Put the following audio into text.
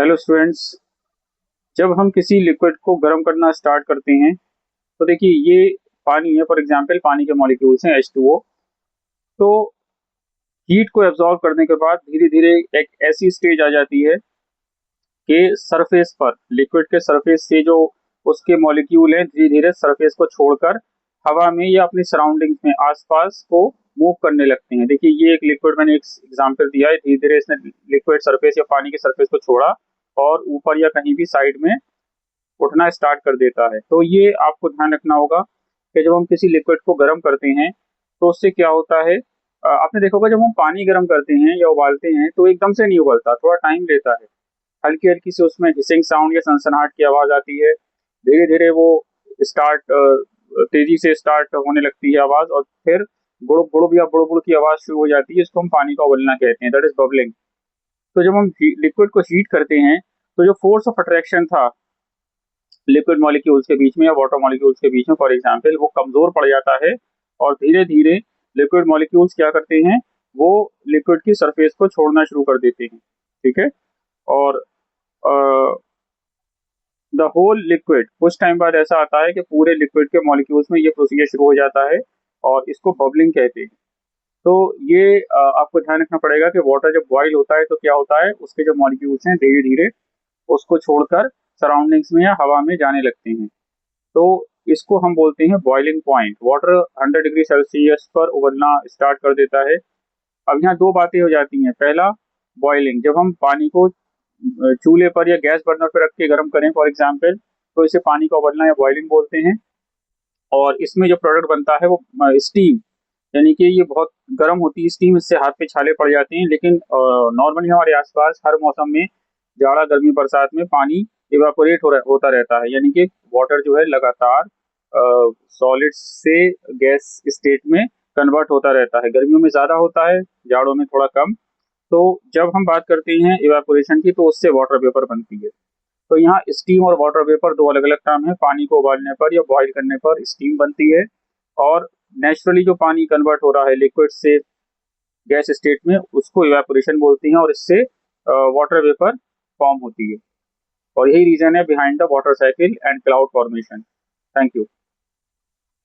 Hello students. जब हम किसी लिक्विड को गर्म करना स्टार्ट करते हैं तो देखिए ये पानी है। फॉर एग्जांपल पानी के मॉलिक्यूल्स हैं H2O। तो हीट को एब्जॉर्ब करने के बाद धीरे धीरे एक ऐसी स्टेज आ जाती है कि सरफेस पर लिक्विड के सरफेस से जो उसके मॉलिक्यूल हैं धीरे धीरे सरफेस को छोड़कर हवा में या अपनी सराउंडिंग्स में आसपास को मूव करने लगते हैं। देखिए ये एक लिक्विड, मैंने एक एग्जांपल दिया है, धीरे धीरे इसने लिक्विड सरफेस या पानी के सरफेस को छोड़ा और ऊपर या कहीं भी साइड में उठना स्टार्ट कर देता है। तो ये आपको ध्यान रखना होगा कि जब हम किसी लिक्विड को गर्म करते हैं तो उससे क्या होता है। आपने देखा होगा जब हम पानी गर्म करते हैं या उबालते हैं तो एकदम से नहीं उबलता, थोड़ा टाइम लेता है। हल्की हल्की से उसमें हिसिंग साउंड या सनसनाहट की आवाज आती है। धीरे धीरे वो स्टार्ट तेजी से स्टार्ट होने लगती है आवाज, और फिर गुड़ुक गुड़ुक या बुड़बुड़ की आवाज शुरू हो जाती है। इसको हम पानी का उबलना कहते हैं, दैट इज बबलिंग। तो जब हम लिक्विड को हीट करते हैं तो जो फोर्स ऑफ अट्रैक्शन था लिक्विड मॉलिक्यूल्स के बीच में या वाटर मॉलिक्यूल्स के बीच में, फॉर एग्जांपल, वो कमजोर पड़ जाता है और धीरे धीरे लिक्विड मॉलिक्यूल्स क्या करते हैं, वो लिक्विड की सरफेस को छोड़ना शुरू कर देते हैं। ठीक है। और द होल लिक्विड, कुछ टाइम बाद ऐसा आता है कि पूरे लिक्विड के मॉलिक्यूल्स में ये प्रोसीजर शुरू हो जाता है और इसको बबलिंग कहते हैं। तो ये आपको ध्यान रखना पड़ेगा कि वाटर जब बॉईल होता है तो क्या होता है, उसके जो मॉलिक्यूल्स हैं धीरे धीरे उसको छोड़कर सराउंडिंग्स में या हवा में जाने लगते हैं। तो इसको हम बोलते हैं boiling point. Water 100 degree Celsius पर उबलना स्टार्ट कर देता है। अब यहाँ दो बातें हो जाती हैं। पहला, बॉइलिंग, जब हम पानी को चूल्हे पर या गैस बर्नर पर रख के गर्म करें फॉर एग्जांपल, तो इसे पानी का उबलना या बॉइलिंग बोलते हैं। और इसमें जो प्रोडक्ट बनता है वो स्टीम, यानी कि ये बहुत गर्म होती है स्टीम, इससे हाथ पे छाले पड़ जाते हैं। लेकिन नॉर्मली हमारे आसपास हर मौसम में, जाड़ा गर्मी बरसात में, पानी इवापोरेट होता रहता है, यानी कि वाटर जो है लगातार सॉलिड से गैस स्टेट में कन्वर्ट होता रहता है। गर्मियों में ज़्यादा होता है, जाड़ों में थोड़ा कम। तो जब हम बात करते हैं इवापोरेशन की तो उससे वाटर वेपर बनती है। तो यहाँ स्टीम और वाटर वेपर दो अलग अलग टर्म है। पानी को उबालने पर या बॉईल करने पर स्टीम बनती है, और नेचुरली जो पानी कन्वर्ट हो रहा है लिक्विड से गैस स्टेट में उसको इवेपोरेशन बोलते हैं, और इससे वाटर वेपर फॉर्म होती है। और यही रीजन है behind the water cycle and cloud formation. Thank you.